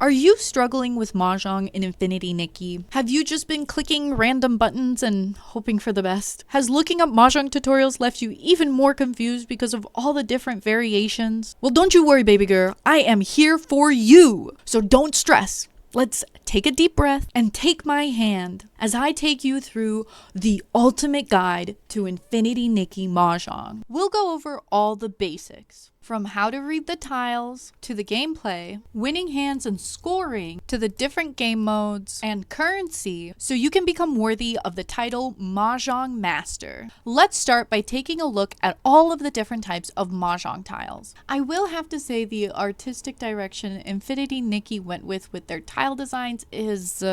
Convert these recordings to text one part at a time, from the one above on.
Are you struggling with Mahjong in Infinity Nikki? Have you just been clicking random buttons and hoping for the best? Has looking up Mahjong tutorials left you even more confused because of all the different variations? Well, don't you worry, baby girl. I am here for you. So don't stress. Let's take a deep breath and take my hand as I take you through the ultimate guide to Infinity Nikki Mahjong. We'll go over all the basics, from how to read the tiles, to the gameplay, winning hands and scoring, to the different game modes, and currency, so you can become worthy of the title Mahjong Master. Let's start by taking a look at all of the different types of Mahjong tiles. I will have to say the artistic direction Infinity Nikki went with their tile designs is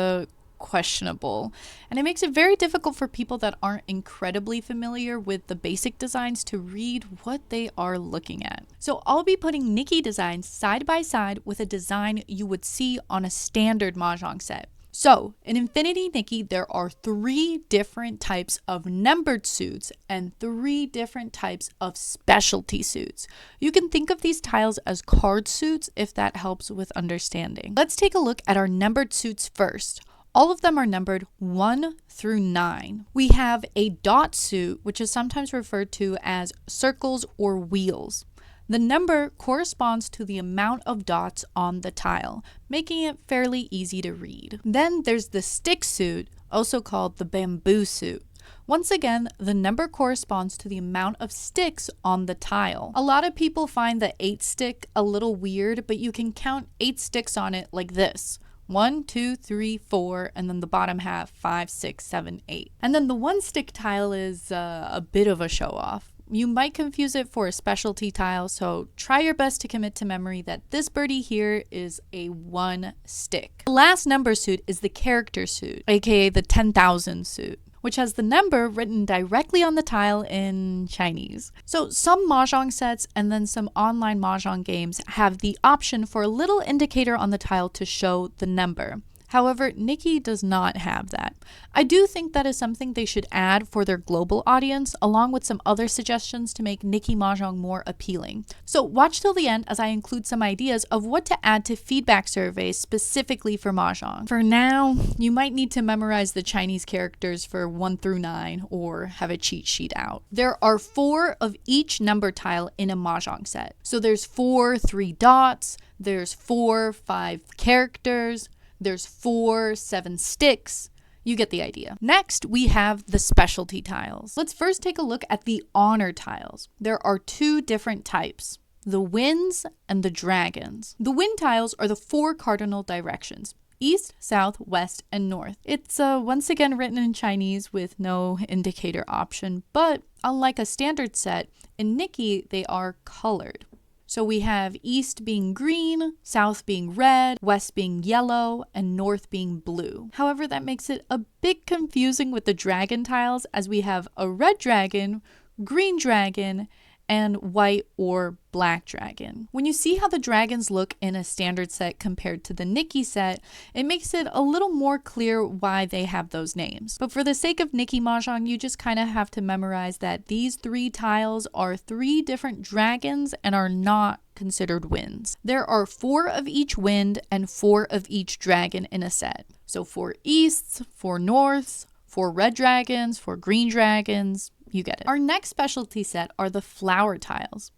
questionable, and it makes it very difficult for people that aren't incredibly familiar with the basic designs to read what they are looking at. So I'll be putting Nikki designs side by side with a design you would see on a standard Mahjong set. So in Infinity Nikki, there are 3 different types of numbered suits and 3 different types of specialty suits. You can think of these tiles as card suits if that helps with understanding. Let's take a look at our numbered suits first. All of them are numbered 1 through 9. We have a dot suit, which is sometimes referred to as circles or wheels. The number corresponds to the amount of dots on the tile, making it fairly easy to read. Then there's the stick suit, also called the bamboo suit. Once again, the number corresponds to the amount of sticks on the tile. A lot of people find the 8 stick a little weird, but you can count 8 sticks on it like this. 1, 2, 3, 4, and then the bottom half, 5, 6, 7, 8. And then the 1 stick tile is a bit of a show off. You might confuse it for a specialty tile, so try your best to commit to memory that this birdie here is a 1 stick. The last number suit is the character suit, aka the 10,000 suit, which has the number written directly on the tile in Chinese. So some Mahjong sets and then some online Mahjong games have the option for a little indicator on the tile to show the number. However, Nikki does not have that. I do think that is something they should add for their global audience, along with some other suggestions to make Nikki Mahjong more appealing. So watch till the end as I include some ideas of what to add to feedback surveys specifically for Mahjong. For now, you might need to memorize the Chinese characters for 1 through 9 or have a cheat sheet out. There are 4 of each number tile in a Mahjong set. So there's 4 3 dots, there's 4 5 characters, there's 4 7 sticks. You get the idea. Next, we have the specialty tiles. Let's first take a look at the honor tiles. There are 2 different types, the winds and the dragons. The wind tiles are the 4 cardinal directions: east, south, west, and north. It's once again written in Chinese with no indicator option, but unlike a standard set, in Nikki, they are colored. So we have east being green, south being red, west being yellow, and north being blue. However, that makes it a bit confusing with the dragon tiles, as we have a red dragon, green dragon, and white or black dragon. When you see how the dragons look in a standard set compared to the Nikki set, it makes it a little more clear why they have those names. But for the sake of Nikki Mahjong, you just kind of have to memorize that these 3 tiles are 3 different dragons and are not considered winds. There are 4 of each wind and 4 of each dragon in a set. So 4 easts, 4 norths, 4 red dragons, 4 green dragons. You get it. Our next specialty set are the flower tiles.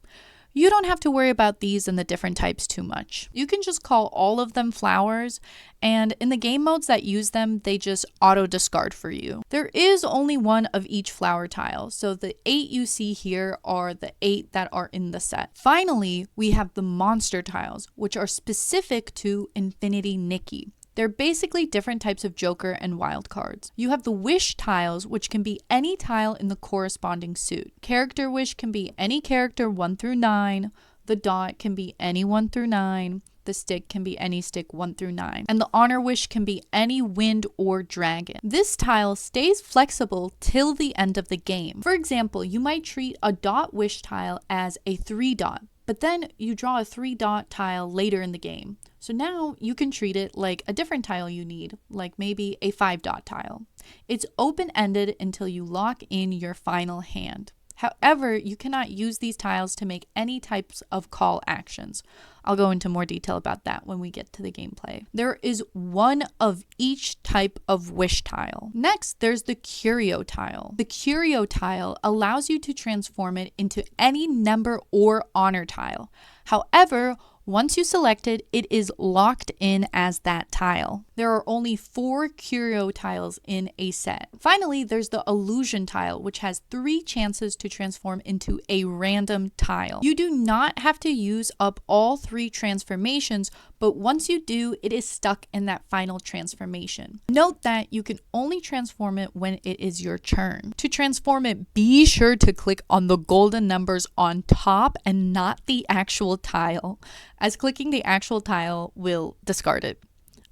You don't have to worry about these and the different types too much. You can just call all of them flowers, and in the game modes that use them, they just auto discard for you. There is only 1 of each flower tile, so the 8 you see here are the 8 that are in the set. Finally, we have the monster tiles, which are specific to Infinity Nikki. They're basically different types of Joker and wild cards. You have the wish tiles, which can be any tile in the corresponding suit. Character wish can be any character 1 through 9. The dot can be any 1 through 9. The stick can be any stick 1 through 9. And the honor wish can be any wind or dragon. This tile stays flexible till the end of the game. For example, you might treat a dot wish tile as a 3 dot, but then you draw a 3 dot tile later in the game. So now you can treat it like a different tile you need, like maybe a 5 dot tile. It's open-ended until you lock in your final hand. However, you cannot use these tiles to make any types of call actions. I'll go into more detail about that when we get to the gameplay. There is one of each type of wish tile. Next, there's the curio tile. The curio tile allows you to transform it into any number or honor tile. However, once you select it, it is locked in as that tile. There are only 4 curio tiles in a set. Finally, there's the illusion tile, which has 3 chances to transform into a random tile. You do not have to use up all 3 transformations, but once you do, it is stuck in that final transformation. Note that you can only transform it when it is your turn. To transform it, be sure to click on the golden numbers on top and not the actual tile, as clicking the actual tile will discard it.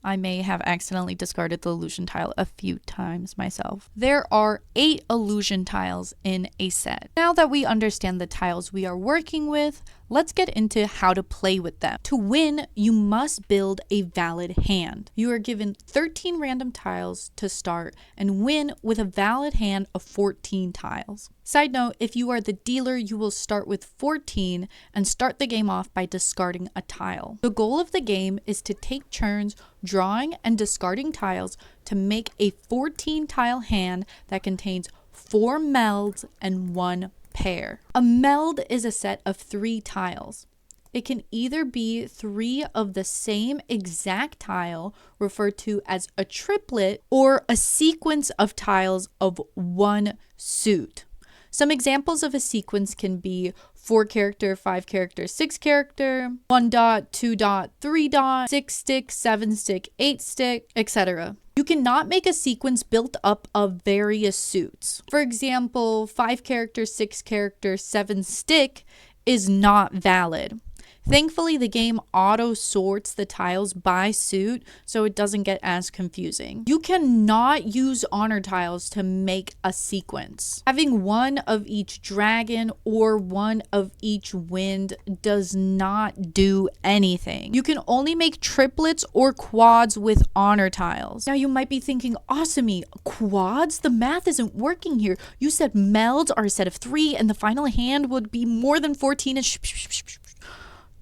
I may have accidentally discarded the illusion tile a few times myself. There are 8 illusion tiles in a set. Now that we understand the tiles we are working with, let's get into how to play with them. To win, you must build a valid hand. You are given 13 random tiles to start and win with a valid hand of 14 tiles. Side note, if you are the dealer, you will start with 14 and start the game off by discarding a tile. The goal of the game is to take turns drawing and discarding tiles to make a 14 tile hand that contains 4 melds and 1 pair. A meld is a set of 3 tiles. It can either be 3 of the same exact tile, referred to as a triplet, or a sequence of tiles of 1 suit. Some examples of a sequence can be 4 character, 5 character, 6 character, 1 dot, 2 dot, 3 dot, 6 stick, 7 stick, 8 stick, etc. You cannot make a sequence built up of various suits. For example, 5 character, 6 character, 7 stick is not valid. Thankfully, the game auto sorts the tiles by suit, so it doesn't get as confusing. You cannot use honor tiles to make a sequence. Having 1 of each dragon or 1 of each wind does not do anything. You can only make triplets or quads with honor tiles. Now you might be thinking, Awesome, quads? The math isn't working here. You said melds are a set of 3 and the final hand would be more than 14.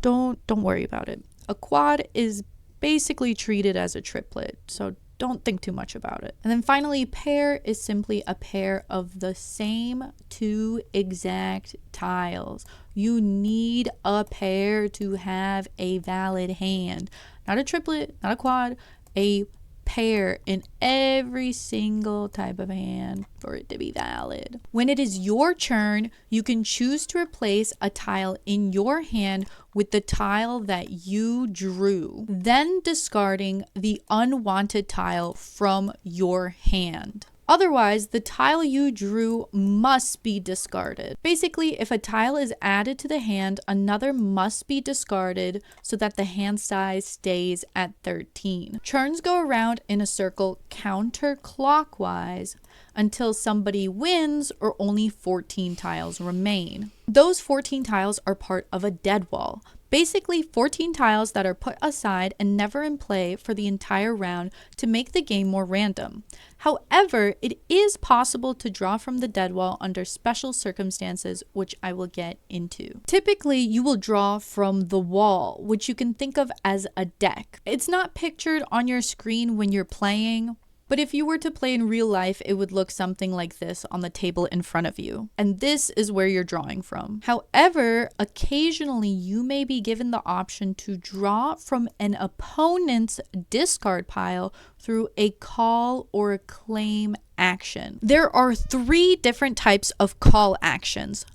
Don't worry about it. A quad is basically treated as a triplet, so don't think too much about it. And then finally, pair is simply a pair of the same 2 exact tiles. You need a pair to have a valid hand. Not a triplet, not a quad, a pair in every single type of hand for it to be valid. When it is your turn, you can choose to replace a tile in your hand with the tile that you drew, then discarding the unwanted tile from your hand. Otherwise, the tile you drew must be discarded. Basically, if a tile is added to the hand, another must be discarded so that the hand size stays at 13. Turns go around in a circle counterclockwise until somebody wins or only 14 tiles remain. Those 14 tiles are part of a dead wall. Basically, 14 tiles that are put aside and never in play for the entire round to make the game more random. However, it is possible to draw from the dead wall under special circumstances, which I will get into. Typically, you will draw from the wall, which you can think of as a deck. It's not pictured on your screen when you're playing, but if you were to play in real life, it would look something like this on the table in front of you. And this is where you're drawing from. However, occasionally you may be given the option to draw from an opponent's discard pile through a call or a claim action. There are 3 different types of call actions: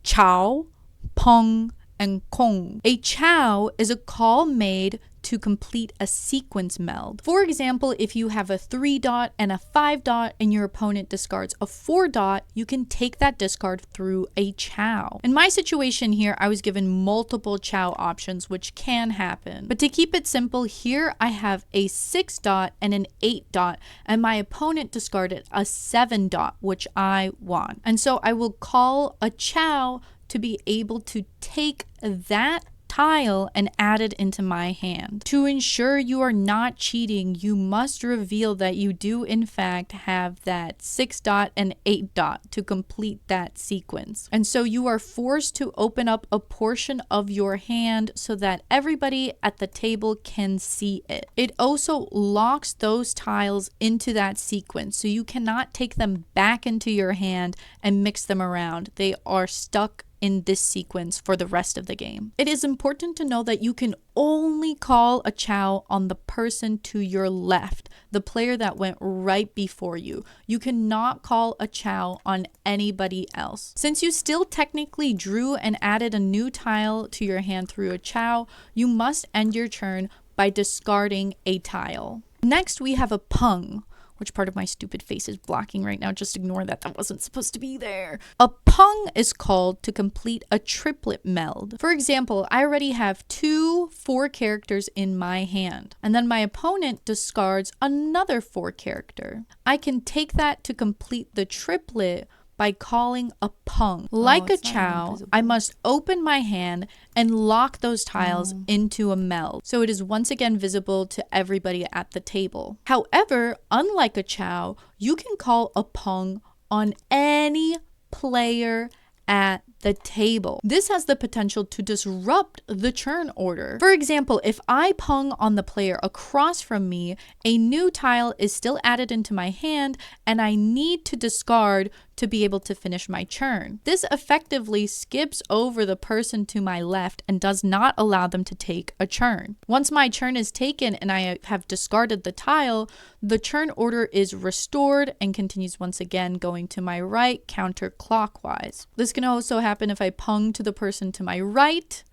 chow, pong, and kong. A chow is a call made to complete a sequence meld. For example, if you have a 3 dot and a 5 dot and your opponent discards a 4 dot, you can take that discard through a chow. In my situation here, I was given multiple chow options, which can happen. But to keep it simple, here I have a 6 dot and an 8 dot, and my opponent discarded a 7 dot, which I want. And so I will call a chow to be able to take that tile and add it into my hand. To ensure you are not cheating, you must reveal that you do in fact have that 6 dot and 8 dot to complete that sequence. And so you are forced to open up a portion of your hand so that everybody at the table can see it. It also locks those tiles into that sequence, so you cannot take them back into your hand and mix them around. They are stuck in this sequence for the rest of the game. It is important to know that you can only call a chow on the person to your left, the player that went right before you. You cannot call a chow on anybody else. Since you still technically drew and added a new tile to your hand through a chow, you must end your turn by discarding a tile. Next, we have a pung. Which part of my stupid face is blocking right now? Just ignore that. That wasn't supposed to be there. A pung is called to complete a triplet meld. For example, I already have 2 4 characters in my hand, and then my opponent discards another 4 character. I can take that to complete the triplet by calling a pung. Like a chow, I must open my hand and lock those tiles into a meld, so it is once again visible to everybody at the table. However, unlike a chow, you can call a pung on any player at the table. This has the potential to disrupt the turn order. For example, if I pung on the player across from me, a new tile is still added into my hand and I need to discard to be able to finish my turn. This effectively skips over the person to my left and does not allow them to take a turn. Once my turn is taken and I have discarded the tile, the turn order is restored and continues once again going to my right counterclockwise. This can also happen if I pung to the person to my right.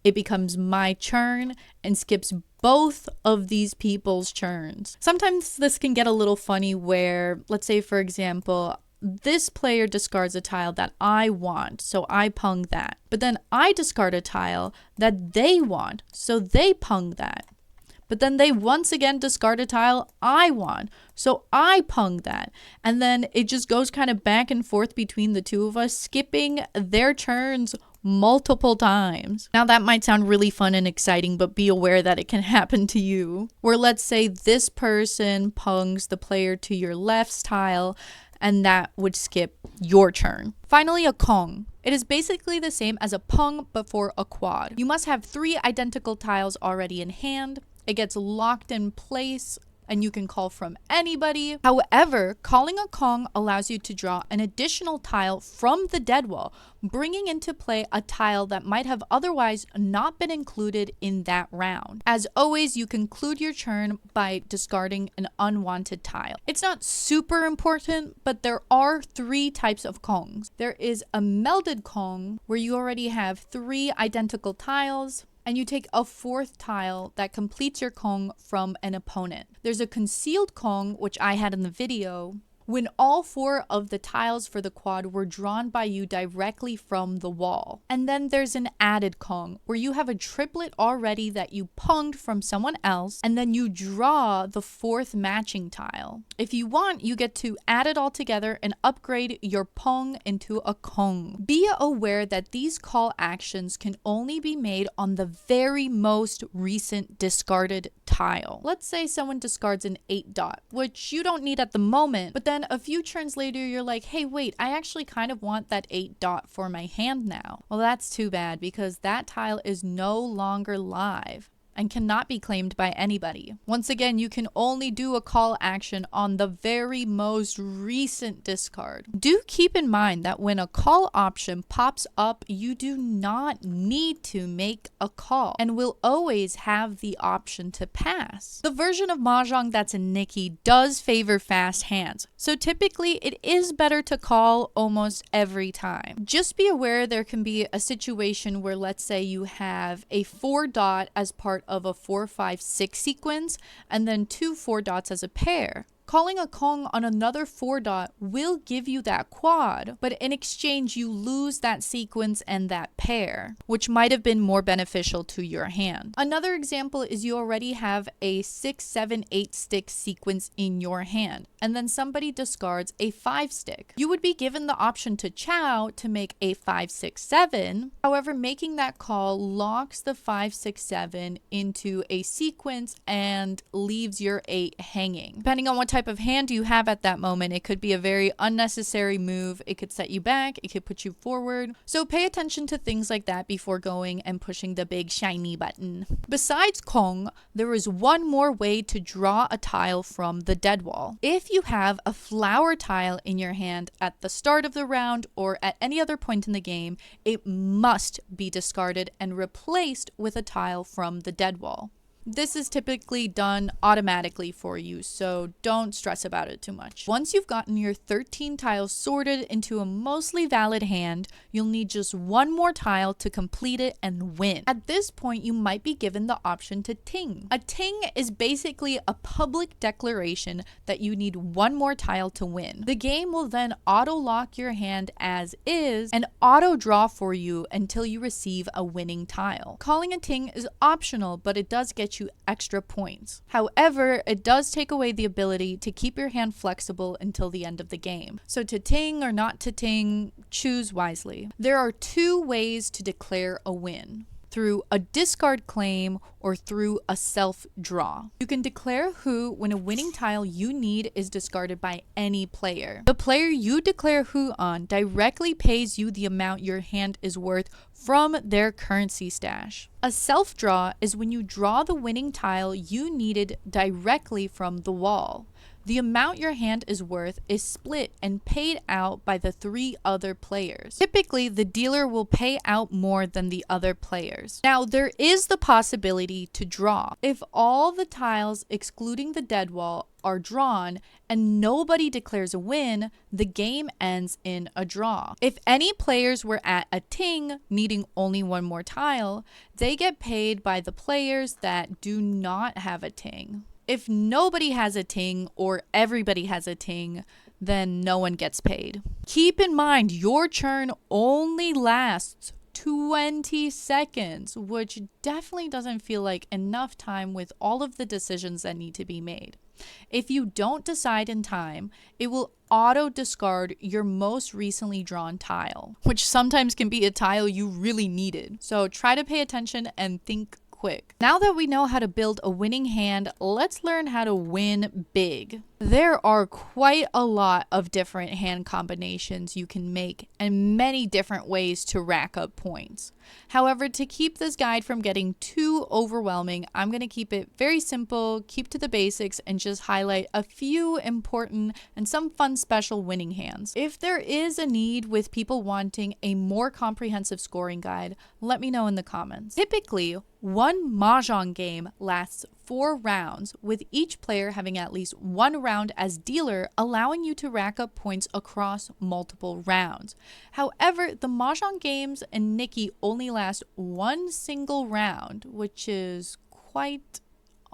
It becomes my turn and skips both of these people's turns. Sometimes this can get a little funny where, let's say for example, this player discards a tile that I want, so I pung that. But then I discard a tile that they want, so they pung that. But then they once again discard a tile I want, so I pung that. And then it just goes kind of back and forth between the two of us, skipping their turns multiple times. Now that might sound really fun and exciting, but be aware that it can happen to you. Where let's say this person pungs the player to your left's tile, and that would skip your turn. Finally, a kong. It is basically the same as a pung but for a quad. You must have 3 identical tiles already in hand. It gets locked in place and you can call from anybody. However, calling a kong allows you to draw an additional tile from the dead wall, bringing into play a tile that might have otherwise not been included in that round. As always, you conclude your turn by discarding an unwanted tile. It's not super important, but there are 3 types of kongs. There is a melded kong, where you already have 3 identical tiles, and you take a 4th tile that completes your kong from an opponent. There's a concealed kong, which I had in the video, when all 4 of the tiles for the quad were drawn by you directly from the wall. And then there's an added kong, where you have a triplet already that you punged from someone else, and then you draw the 4th matching tile. If you want, you get to add it all together and upgrade your pung into a kong. Be aware that these call actions can only be made on the very most recent discarded tile. Let's say someone discards an 8 dot, which you don't need at the moment, but then a few turns later you're like, hey wait, I actually kind of want that 8 dot for my hand now. Well, that's too bad, because that tile is no longer live and cannot be claimed by anybody. Once again, you can only do a call action on the very most recent discard. Do keep in mind that when a call option pops up, you do not need to make a call and will always have the option to pass. The version of Mahjong that's in Nikki does favor fast hands, so typically it is better to call almost every time. Just be aware there can be a situation where, let's say you have a 4 dot as part of a 4, 5, 6 sequence and then 2 4 dots as a pair. Calling a Kong on another 4-dot will give you that quad, but in exchange you lose that sequence and that pair, which might have been more beneficial to your hand. Another example is you already have a 6, 7, 8 stick sequence in your hand, and then somebody discards a 5 stick. You would be given the option to chow to make a 5, 6, 7. However, making that call locks the 5, 6, 7 into a sequence and leaves your 8 hanging. Depending on what type of hand you have at that moment, it could be a very unnecessary move. It could set you back, it could put you forward. So pay attention to things like that before going and pushing the big shiny button. Besides Kong, there is one more way to draw a tile from the dead wall. If you have a flower tile in your hand at the start of the round or at any other point in the game, it must be discarded and replaced with a tile from the dead wall. This is typically done automatically for you, so don't stress about it too much. Once you've gotten your 13 tiles sorted into a mostly valid hand, you'll need just one more tile to complete it and win. At this point, you might be given the option to ting. A ting is basically a public declaration that you need one more tile to win. The game will then auto-lock your hand as is and auto-draw for you until you receive a winning tile. Calling a ting is optional, but it does get you extra points. However, it does take away the ability to keep your hand flexible until the end of the game. So to ting or not to ting, choose wisely. There are two ways to declare a win: through a discard claim or through a self-draw. You can declare who when a winning tile you need is discarded by any player. The player you declare who on directly pays you the amount your hand is worth from their currency stash. A self-draw is when you draw the winning tile you needed directly from the wall. The amount your hand is worth is split and paid out by the 3 other players. Typically, the dealer will pay out more than the other players. Now, there is the possibility to draw. If all the tiles, excluding the dead wall, are drawn and nobody declares a win, the game ends in a draw. If any players were at a ting, needing only one more tile, they get paid by the players that do not have a ting. If nobody has a ting or everybody has a ting, then no one gets paid. Keep in mind, your turn only lasts 20 seconds, which definitely doesn't feel like enough time with all of the decisions that need to be made. If you don't decide in time, it will auto discard your most recently drawn tile, which sometimes can be a tile you really needed. So try to pay attention and think quick. Now that we know how to build a winning hand, let's learn how to win big. There are quite a lot of different hand combinations you can make and many different ways to rack up points. However, to keep this guide from getting too overwhelming, I'm going to keep it very simple, keep to the basics, and just highlight a few important and some fun special winning hands. If there is a need with people wanting a more comprehensive scoring guide, let me know in the comments. Typically, one Mahjong game lasts 4 rounds, with each player having at least 1 round as dealer, allowing you to rack up points across multiple rounds. However, the Mahjong games in Nikki only last 1 single round, which is quite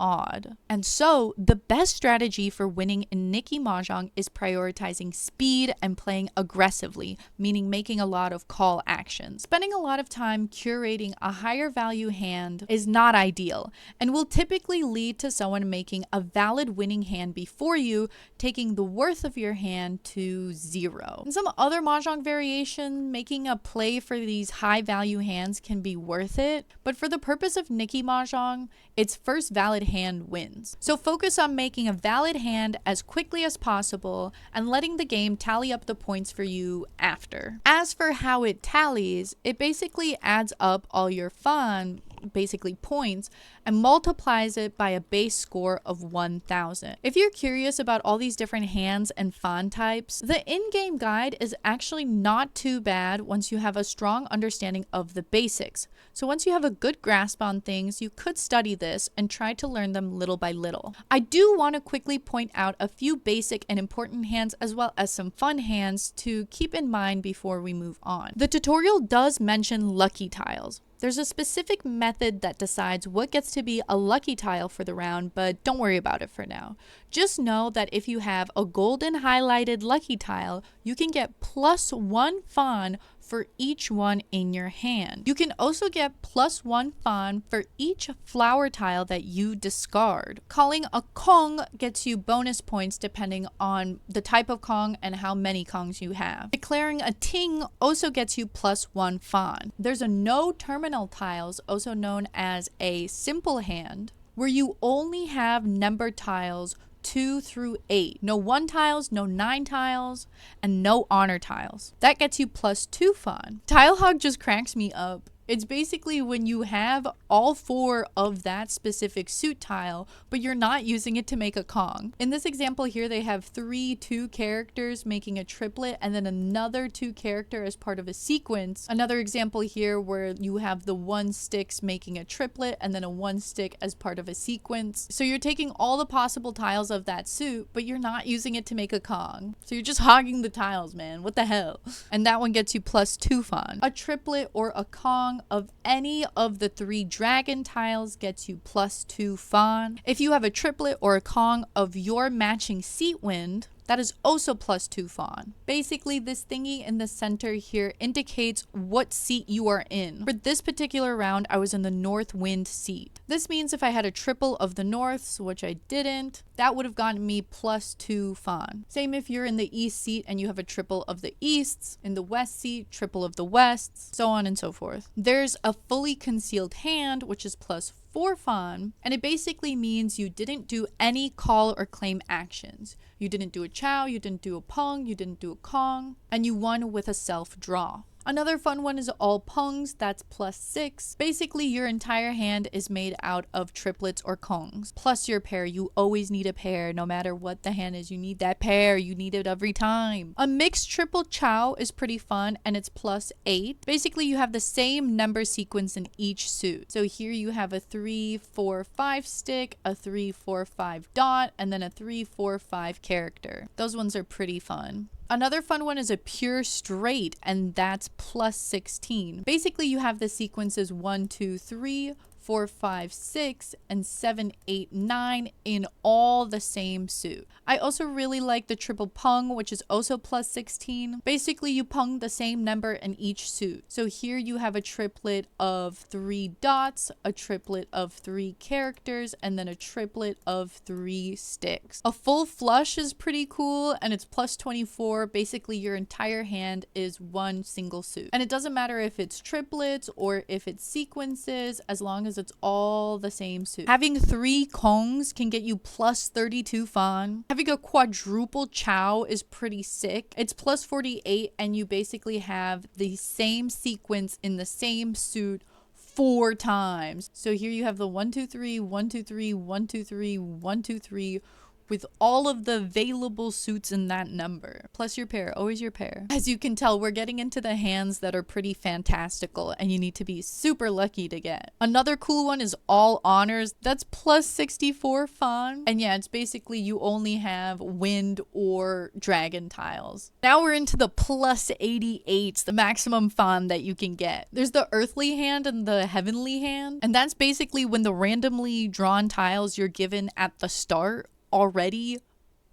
odd. And so the best strategy for winning in Nikki Mahjong is prioritizing speed and playing aggressively, meaning making a lot of call actions. Spending a lot of time curating a higher value hand is not ideal and will typically lead to someone making a valid winning hand before you, taking the worth of your hand to 0. In some other Mahjong variation, making a play for these high value hands can be worth it, but for the purpose of Nikki Mahjong, its first valid hand wins. So focus on making a valid hand as quickly as possible and letting the game tally up the points for you after. As for how it tallies, it basically adds up all your fun, basically points, and multiplies it by a base score of 1000. If you're curious about all these different hands and fan types, the in-game guide is actually not too bad once you have a strong understanding of the basics. So once you have a good grasp on things, you could study this and try to learn them little by little. I do want to quickly point out a few basic and important hands as well as some fun hands to keep in mind before we move on. The tutorial does mention lucky tiles, There's a specific method that decides what gets to be a lucky tile for the round, but don't worry about it for now. Just know that if you have a golden highlighted lucky tile, you can get +1 fawn for each one in your hand. You can also get +1 fawn for each flower tile that you discard. Calling a Kong gets you bonus points depending on the type of Kong and how many Kongs you have. Declaring a Ting also gets you +1 fawn. There's a no terminal tiles, also known as a simple hand, where you only have numbered tiles 2 through 8. No 1 tiles, no 9 tiles, and no honor tiles. That gets you +2 fawn. Tile hog just cracks me up. It's basically when you have all 4 of that specific suit tile, but you're not using it to make a Kong. In this example here, they have 3 2 characters making a triplet and then another 2 character as part of a sequence. Another example here where you have the 1 sticks making a triplet and then a 1 stick as part of a sequence. So you're taking all the possible tiles of that suit, but you're not using it to make a Kong. So you're just hogging the tiles, man. What the hell? And that one gets you +2 fawn. A triplet or a Kong of any of the 3 dragon tiles gets you +2 fawn. If you have a triplet or a Kong of your matching seat wind, that is also +2 fawn. Basically, this thingy in the center here indicates what seat you are in. For this particular round, I was in the north wind seat. This means if I had a triple of the norths, which I didn't, that would have gotten me +2 fawn. Same if you're in the east seat and you have a triple of the easts, in the west seat, triple of the wests, so on and so forth. There's a fully concealed hand, which is +4 fawn, and it basically means you didn't do any call or claim actions. You didn't do a chow, you didn't do a pung, you didn't do a Kong, and you won with a self-draw. Another fun one is all pungs, that's +6. Basically, your entire hand is made out of triplets or kongs, plus your pair. You always need a pair, no matter what the hand is. You need that pair, you need it every time. A mixed triple chow is pretty fun, and it's +8. Basically, you have the same number sequence in each suit. So here you have a 3, 4, 5 stick, a 3, 4, 5 dot, and then a 3, 4, 5 character. Those ones are pretty fun. Another fun one is a pure straight, and that's +16. Basically, you have the sequences 1, 2, 3, 4, 5, 6, and 7, 8, 9 in all the same suit. I also really like the triple pung, which is also +16. Basically, you pung the same number in each suit. So here you have a triplet of 3 dots, a triplet of 3 characters, and then a triplet of 3 sticks. A full flush is pretty cool, and it's +24. Basically, your entire hand is one single suit. And it doesn't matter if it's triplets or if it's sequences, as long as it's all the same suit. Having 3 kongs can get you +32 fawn. Having a quadruple chow is pretty sick. It's +48, and you basically have the same sequence in the same suit 4 times. So here you have the 1, 2, 3, 1, 2, 3, 1, 2, 3, 1, 2, 3, with all of the available suits in that number. Plus your pair, always your pair. As you can tell, we're getting into the hands that are pretty fantastical and you need to be super lucky to get. Another cool one is all honors. That's +64 fawn. And yeah, it's basically you only have wind or dragon tiles. Now we're into the +88s, the maximum fawn that you can get. There's the earthly hand and the heavenly hand. And that's basically when the randomly drawn tiles you're given at the start already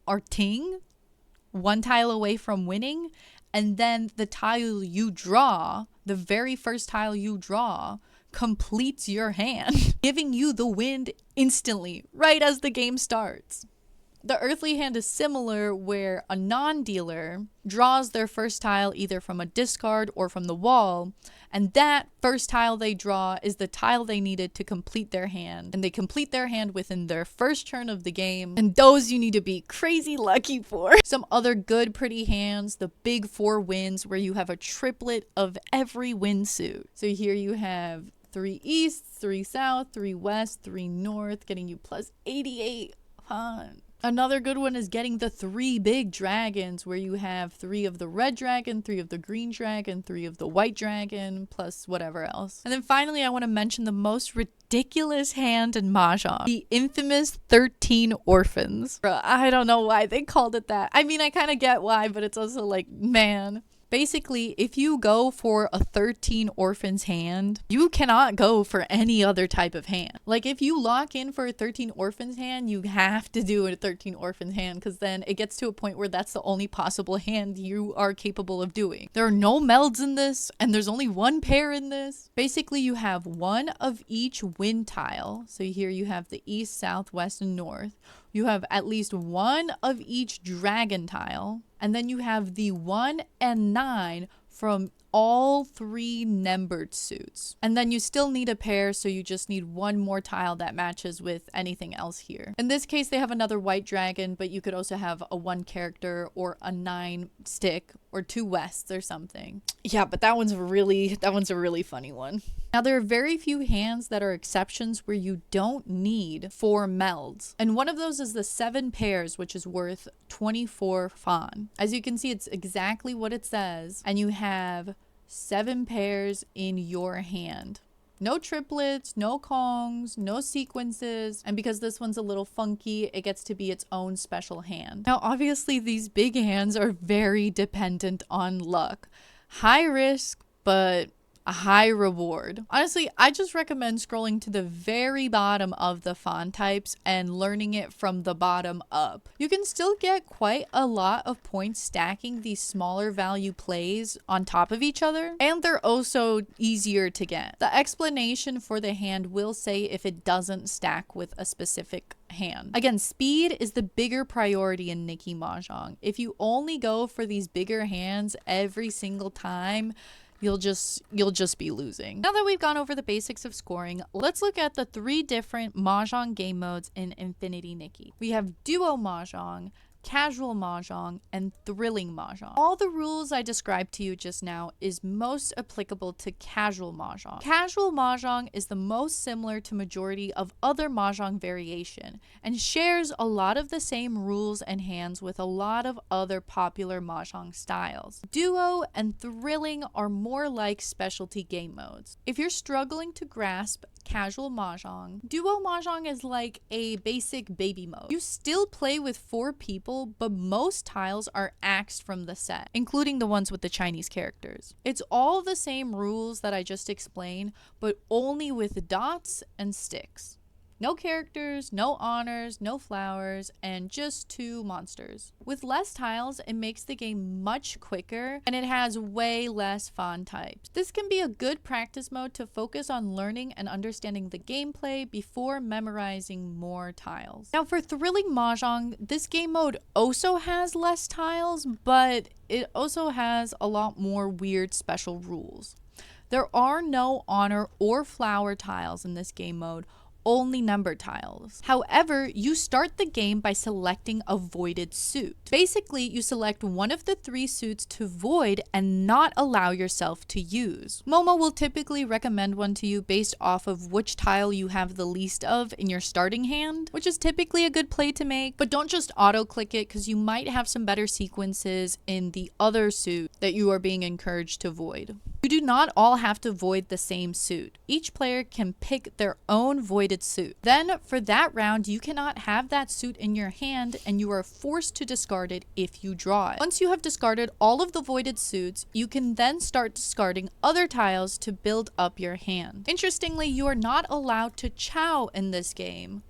are ting, 1 tile away from winning, and then the tile you draw, the very first tile you draw, completes your hand, giving you the wind instantly, right as the game starts. The earthly hand is similar, where a non-dealer draws their first tile either from a discard or from the wall, and that first tile they draw is the tile they needed to complete their hand, and they complete their hand within their first turn of the game, and those you need to be crazy lucky for. Some other good pretty hands, the big 4 wins, where you have a triplet of every win suit. So here you have 3 east, 3 south, 3 west, 3 north, getting you +88 fawn. Another good one is getting the 3 big dragons, where you have 3 of the red dragon, 3 of the green dragon, 3 of the white dragon, plus whatever else. And then finally, I want to mention the most ridiculous hand in Mahjong, the infamous 13 orphans. I don't know why they called it that. I mean, I kind of get why, but it's also like, man. Basically, if you go for a 13 orphans hand, you cannot go for any other type of hand. Like if you lock in for a 13 orphans hand, you have to do a 13 orphans hand, because then it gets to a point where that's the only possible hand you are capable of doing. There are no melds in this, and there's only one pair in this. Basically, you have one of each wind tile. So here you have the east, south, west, and north. You have at least one of each dragon tile. And then you have the 1 and 9 from all 3 numbered suits. And then you still need a pair, so you just need one more tile that matches with anything else here. In this case, they have another white dragon, but you could also have a 1 character or a 9 stick or 2 wests or something. Yeah, but that one's a really funny one. Now, there are very few hands that are exceptions where you don't need 4 melds. And one of those is the 7 pairs, which is worth 24 fawn. As you can see, it's exactly what it says. And you have 7 pairs in your hand. No triplets, no kongs, no sequences, and because this one's a little funky, it gets to be its own special hand. Now, obviously, these big hands are very dependent on luck. High risk, but a high reward. Honestly, I just recommend scrolling to the very bottom of the font types and learning it from the bottom up. You can still get quite a lot of points stacking these smaller value plays on top of each other, and they're also easier to get. The explanation for the hand will say if it doesn't stack with a specific hand. Again, speed is the bigger priority in Nikki Mahjong. If you only go for these bigger hands every single time, you'll just be losing. Now that we've gone over the basics of scoring, let's look at the 3 different Mahjong game modes in Infinity Nikki. We have Duo Mahjong, Casual Mahjong, and Thrilling Mahjong. All the rules I described to you just now is most applicable to Casual Mahjong. Casual Mahjong is the most similar to majority of other Mahjong variation and shares a lot of the same rules and hands with a lot of other popular Mahjong styles. Duo and Thrilling are more like specialty game modes. If you're struggling to grasp Casual Mahjong, Duo Mahjong is like a basic baby mode. You still play with 4 people, but most tiles are axed from the set, including the ones with the Chinese characters. It's all the same rules that I just explained, but only with dots and sticks. No characters, no honors, no flowers, and just 2 monsters. With less tiles, it makes the game much quicker, and it has way less font types. This can be a good practice mode to focus on learning and understanding the gameplay before memorizing more tiles. Now for Thrilling Mahjong, this game mode also has less tiles, but it also has a lot more weird special rules. There are no honor or flower tiles in this game mode, only number tiles. However, you start the game by selecting a voided suit. Basically, you select one of the 3 suits to void and not allow yourself to use. Momo will typically recommend one to you based off of which tile you have the least of in your starting hand, which is typically a good play to make, but don't just auto-click it because you might have some better sequences in the other suit that you are being encouraged to void. You do not all have to void the same suit. Each player can pick their own voided suit. Then for that round, you cannot have that suit in your hand and you are forced to discard it if you draw it. Once you have discarded all of the voided suits, you can then start discarding other tiles to build up your hand. Interestingly, you are not allowed to chow in this game,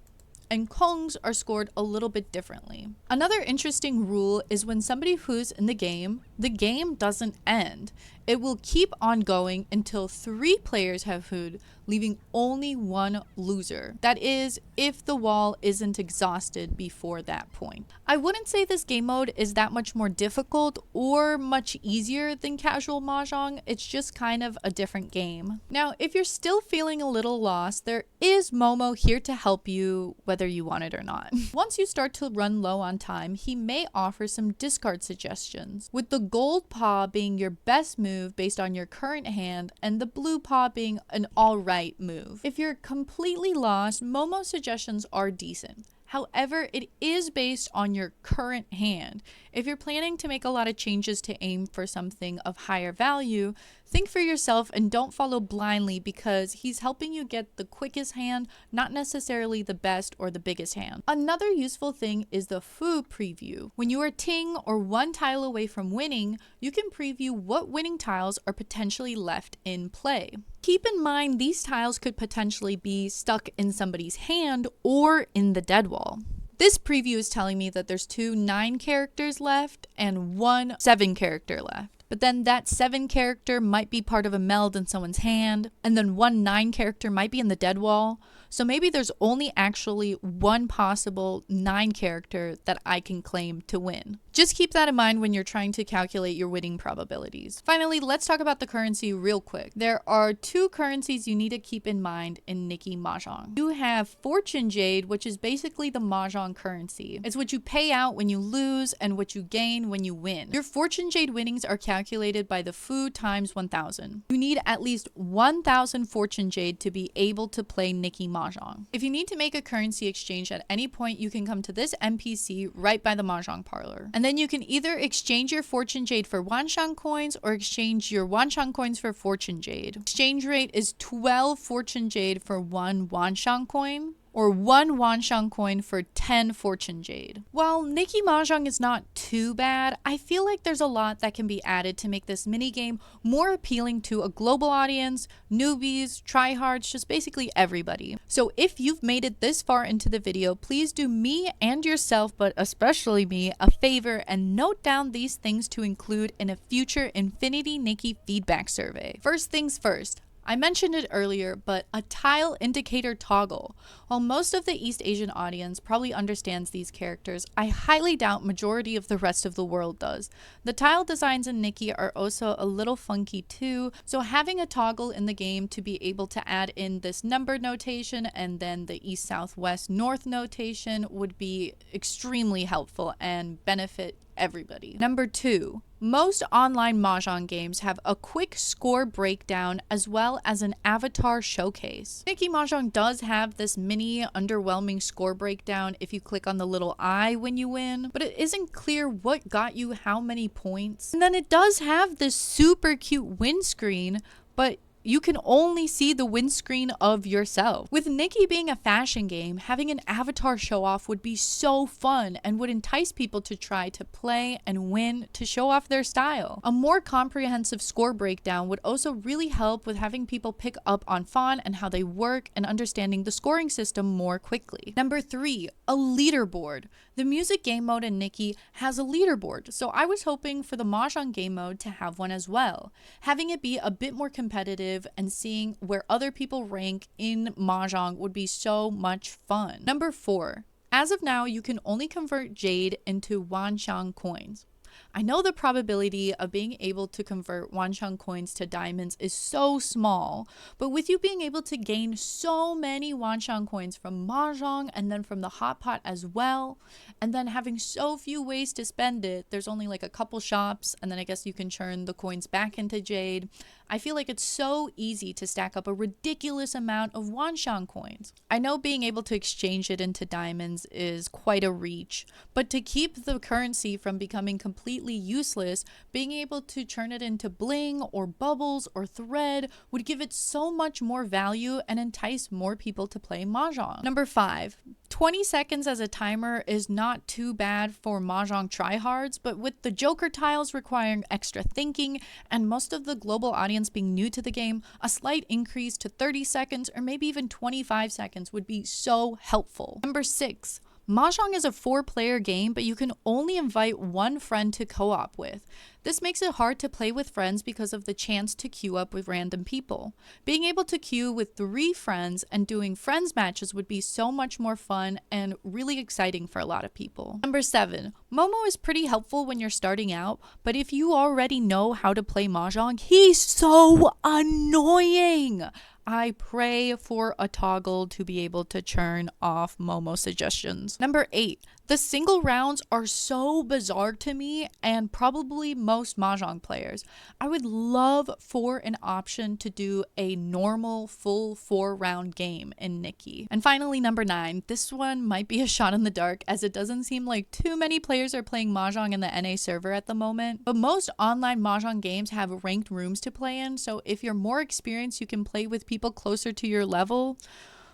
and kongs are scored a little bit differently. Another interesting rule is when somebody who's in the game doesn't end. It will keep on going until 3 players have hooed, leaving only 1 loser. That is, if the wall isn't exhausted before that point. I wouldn't say this game mode is that much more difficult or much easier than Casual Mahjong, it's just kind of a different game. Now, if you're still feeling a little lost, there is Momo here to help you whether you want it or not. Once you start to run low on time, he may offer some discard suggestions, with the gold paw being your best move based on your current hand and the blue paw being an alright move. If you're completely lost, Momo's suggestions are decent. However, it is based on your current hand. If you're planning to make a lot of changes to aim for something of higher value, Think for yourself and don't follow blindly because he's helping you get the quickest hand, not necessarily the best or the biggest hand. Another useful thing is the foo preview. When you are ting or one tile away from winning, you can preview what winning tiles are potentially left in play. Keep in mind these tiles could potentially be stuck in somebody's hand or in the dead wall. This preview is telling me that there's 2 9 characters left and 1 7 character left. But then that 7 character might be part of a meld in someone's hand, and then 1 9 character might be in the dead wall. So maybe there's only actually 1 possible 9 character that I can claim to win. Just keep that in mind when you're trying to calculate your winning probabilities. Finally, let's talk about the currency real quick. There are 2 currencies you need to keep in mind in Nikki Mahjong. You have Fortune Jade, which is basically the Mahjong currency. It's what you pay out when you lose and what you gain when you win. Your Fortune Jade winnings are calculated by the foo times 1000. You need at least 1000 Fortune Jade to be able to play Nikki Mahjong. If you need to make a currency exchange at any point, you can come to this NPC right by the Mahjong parlor. And then you can either exchange your Fortune Jade for Wanshang coins or exchange your Wanshang coins for Fortune Jade. Exchange rate is 12 Fortune Jade for 1 Wanshang coin, or 1 Wanshang coin for 10 Fortune Jade. While Nikki Mahjong is not too bad, I feel like there's a lot that can be added to make this minigame more appealing to a global audience, newbies, tryhards, just basically everybody. So if you've made it this far into the video, please do me and yourself, but especially me, a favor and note down these things to include in a future Infinity Nikki feedback survey. First things first. I mentioned it earlier, but a tile indicator toggle. While most of the East Asian audience probably understands these characters, I highly doubt majority of the rest of the world does. The tile designs in Nikki are also a little funky too, so having a toggle in the game to be able to add in this number notation and then the East, South, West, North notation would be extremely helpful and benefit everybody. Number 2. Most online Mahjong games have a quick score breakdown as well as an avatar showcase. Nikki Mahjong does have this mini underwhelming score breakdown if you click on the little eye when you win, but it isn't clear what got you how many points. And then it does have this super cute win screen, but you can only see the windscreen of yourself. With Nikki being a fashion game, having an avatar show off would be so fun and would entice people to try to play and win to show off their style. A more comprehensive score breakdown would also really help with having people pick up on font and how they work and understanding the scoring system more quickly. Number 3, a leaderboard. The music game mode in Nikki has a leaderboard, so I was hoping for the Mahjong game mode to have one as well. Having it be a bit more competitive and seeing where other people rank in Mahjong would be so much fun. Number 4, as of now, you can only convert Jade into Wanshang coins. I know the probability of being able to convert Wanshang coins to diamonds is so small, but with you being able to gain so many Wanshang coins from Mahjong and then from the hot pot as well, and then having so few ways to spend it, there's only like a couple shops, and then I guess you can churn the coins back into Jade. I feel like it's so easy to stack up a ridiculous amount of Wanshang coins. I know being able to exchange it into diamonds is quite a reach, but to keep the currency from becoming completely useless, being able to turn it into bling or bubbles or thread would give it so much more value and entice more people to play Mahjong. Number 5, 20 seconds as a timer is not too bad for Mahjong tryhards, but with the Joker tiles requiring extra thinking and most of the global audience being new to the game, a slight increase to 30 seconds or maybe even 25 seconds would be so helpful. Number 6, Mahjong is a 4-player game, but you can only invite one friend to co-op with. This makes it hard to play with friends because of the chance to queue up with random people. Being able to queue with 3 friends and doing friends matches would be so much more fun and really exciting for a lot of people. Number 7, Momo is pretty helpful when you're starting out, but if you already know how to play Mahjong, he's so annoying. I pray for a toggle to be able to churn off Momo suggestions. Number 8, The single rounds are so bizarre to me and probably most Mahjong players. I would love for an option to do a normal full 4-round game in Nikki. And finally, number 9. This one might be a shot in the dark as it doesn't seem like too many players are playing Mahjong in the NA server at the moment. But most online Mahjong games have ranked rooms to play in, so if you're more experienced, you can play with people closer to your level.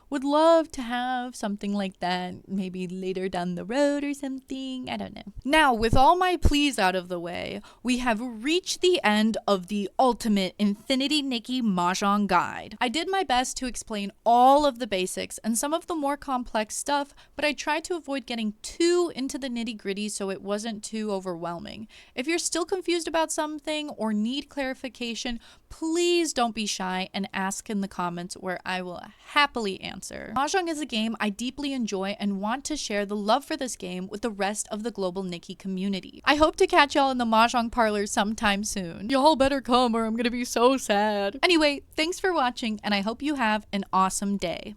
Would love to have something like that maybe later down the road or something. I don't know. Now, with all my pleas out of the way, we have reached the end of the ultimate Infinity Nikki Mahjong guide. I did my best to explain all of the basics and some of the more complex stuff, but I tried to avoid getting too into the nitty-gritty so it wasn't too overwhelming. If you're still confused about something or need clarification, please don't be shy and ask in the comments where I will happily answer. Mahjong is a game I deeply enjoy and want to share the love for this game with the rest of the global Nikki community. I hope to catch y'all in the Mahjong parlor sometime soon. Y'all better come or I'm gonna be so sad. Anyway, thanks for watching and I hope you have an awesome day.